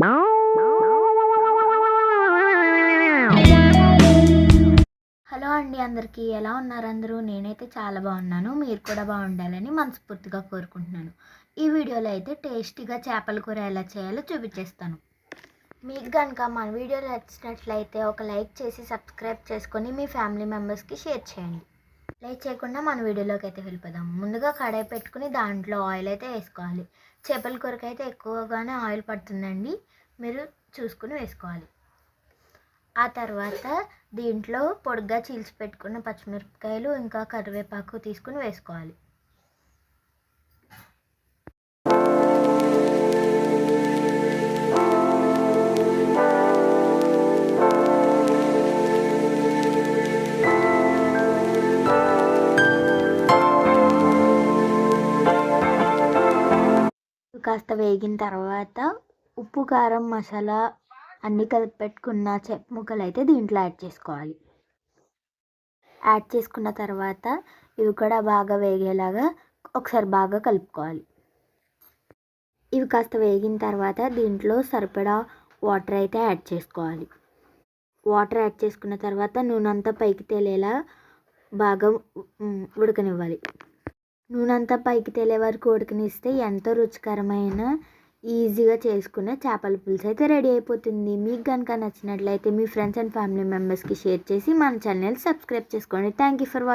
Hello అండి, అందరికీ ఎలా ఉన్నారు అందరూ? నేనైతే చాలా బాగున్నాను. మీరు కూడా బాగుండాలని మనస్ఫూర్తిగా కోరుకుంటున్నాను. ఈ వీడియోలో అయితే టేస్టీగా చేపల కూర ఎలా చేయాలో చూపించేస్తాను. మీకు కనుక మన వీడియో నచ్చినట్లయితే ఒక లైక్ చేసి సబ్స్క్రైబ్ చేసుకొని మీ ఫ్యామిలీ మెంబర్స్కి షేర్ చేయండి. లైక్ చేయకుండా మన వీడియోలోకి అయితే వెళ్ళిపోదాం. ముందుగా కడాయి పెట్టుకుని దాంట్లో ఆయిల్ అయితే వేసుకోవాలి. చేపల కూరకి అయితే ఎక్కువగానే ఆయిల్ పడుతుందండి, మీరు చూసుకుని వేసుకోవాలి. ఆ తర్వాత దీంట్లో పొడిగా చీల్చి పెట్టుకున్న పచ్చిమిరపకాయలు ఇంకా కరివేపాకు తీసుకుని వేసుకోవాలి. కాస్త వేగిన తర్వాత ఉప్పు, కారం, మసాలా అన్నీ కలిపి పెట్టుకున్న చేప ముక్కలు అయితే దీంట్లో యాడ్ చేసుకోవాలి. యాడ్ చేసుకున్న తర్వాత ఇవి కూడా బాగా వేగేలాగా ఒకసారి బాగా కలుపుకోవాలి. ఇవి కాస్త వేగిన తర్వాత దీంట్లో సరిపడా వాటర్ అయితే యాడ్ చేసుకోవాలి. వాటర్ యాడ్ చేసుకున్న తర్వాత నూనె అంతా పైకి తేలేలా బాగా ఉడకనివ్వాలి. నూనె అంతా పైకి తేలే వరకు ఉడకనిస్తే ఎంతో రుచికరమైన ఈజీగా చేసుకునే చేపల పులుసు అయితే రెడీ అయిపోతుంది. మీకు కనుక నచ్చినట్లయితే మీ ఫ్రెండ్స్ అండ్ ఫ్యామిలీ మెంబర్స్కి షేర్ చేసి మన ఛానల్ సబ్స్క్రైబ్ చేసుకోండి. Thank you for watching.